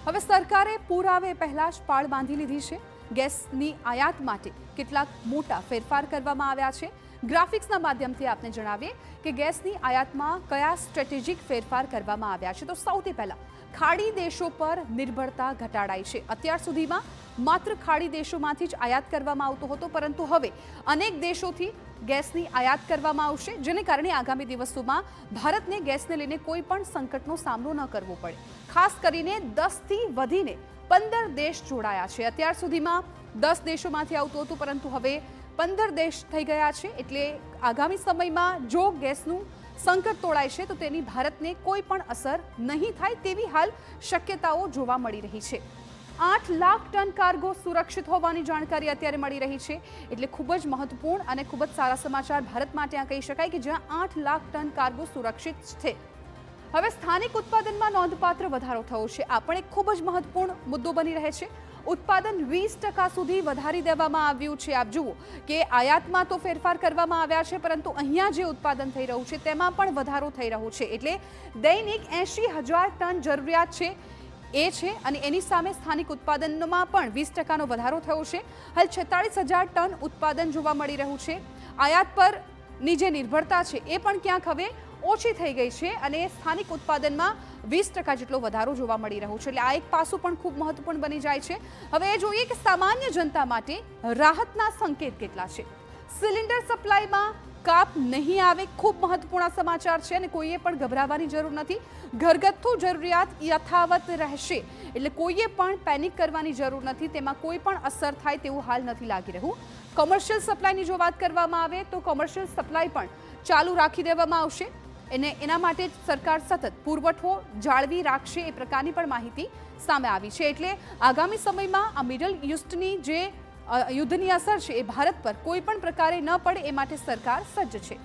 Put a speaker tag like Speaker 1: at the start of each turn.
Speaker 1: હવે સરકારે પૂર આવે પહેલા જ પાળ બાંધી લીધી છે। ગેસની આયાત માટે કેટલાક મોટા ફેરફાર કરવામાં આવ્યા છે। ગ્રાફિક્સના માધ્યમથી આપને જણાવીએ કે ગેસની આયાતમાં કયા સ્ટ્રેટેજિક ફેરફાર કરવામાં આવ્યા છે। તો સૌથી પહેલા ખાડી દેશો પર નિર્ભરતા ઘટાડાઈ છે। અત્યાર સુધીમાં માત્ર ખાડી દેશોમાંથી જ આયાત કરવામાં આવતો હતો, પરંતુ હવે અનેક દેશોથી ગેસની આયાત કરવામાં આવશે, જેને કારણે આગામી દિવસોમાં ભારતને ગેસને લઈને કોઈ પણ સંકટનો સામનો ન કરવો પડે। ખાસ કરીને 10થી વધીને 15 દેશ જોડાયા છે। અત્યાર સુધીમાં 10 દેશોમાંથી આવતું હતું, પરંતુ હવે 15 દેશ થઈ ગયા છે। એટલે આગામી સમયમાં જો ગેસનું સંકટ તોડાય છે તો તેની ભારતને કોઈ પણ અસર નહીં થાય તેવી હાલ શક્યતાઓ જોવા મળી રહી છે। 8 લાખ ટન કાર્ગો સુરક્ષિત હોવાની જાણકારી અત્યારે મળી રહી છે। એટલે ખૂબ જ મહત્વપૂર્ણ અને ખૂબ જ સારા સમાચાર ભારત માટે આ કહી શકાય કે જ્યાં 8 લાખ ટન કાર્ગો સુરક્ષિત છે। હવે સ્થાનિક ઉત્પાદનમાં નોંધપાત્ર વધારો થયો છે। આ પણ એક ખૂબ જ મહત્વપૂર્ણ મુદ્દો બની રહે છે। ઉત્પાદન 20% સુધી વધારી દેવામાં આવ્યું છે। આપ જુઓ કે આયાતમાં તો ફેરફાર કરવામાં આવ્યા છે, પરંતુ અહીંયા જે ઉત્પાદન થઈ રહ્યું છે તેમાં પણ વધારો થઈ રહ્યો છે। એટલે દૈનિક 80,000 ટન જરૂરિયાત છે એ છે, અને એની સામે સ્થાનિક ઉત્પાદનમાં પણ 20%નો વધારો થયો છે। હાલ 46,000 ટન ઉત્પાદન જોવા મળી રહ્યું છે। આયાત પરની જે નિર્ભરતા છે એ પણ ક્યાંક હવે ઓછી થઈ ગઈ છે, અને સ્થાનિક ઉત્પાદનમાં 20% જેટલો વધારો જોવા મળી રહ્યો છે। એટલે આ એક પાસું પણ ખૂબ મહત્વપૂર્ણ બની જાય છે। હવે એ જોઈએ કે સામાન્ય જનતા માટે રાહતના સંકેત કેટલા છે। સિલિન્ડર સપ્લાયમાં કાપ નહીં આવે, ખૂબ મહત્વપૂર્ણ સમાચાર છે, અને કોઈએ પણ ગભરાવાની જરૂર નથી। ઘરગથ્થુ જરૂરિયાત યથાવત રહેશે, એટલે કોઈએ પણ પેનિક કરવાની જરૂર નથી। તેમાં કોઈ પણ અસર થાય તેવું હાલ નથી લાગી રહ્યું। કોમર્શિયલ સપ્લાયની જો વાત કરવામાં આવે તો કોમર્શિયલ સપ્લાય પણ ચાલુ રાખી દેવામાં આવશે, અને એના માટે સરકાર સતત પુરવઠો જાળવી રાખશે એ પ્રકારની પણ માહિતી સામે આવી છે। એટલે આગામી સમયમાં આ મિડલ ઈસ્ટની જે યુદ્ધની અસર છે એ ભારત પર કોઈ પણ પ્રકારે ન પડે એ માટે સરકાર સજ્જ છે।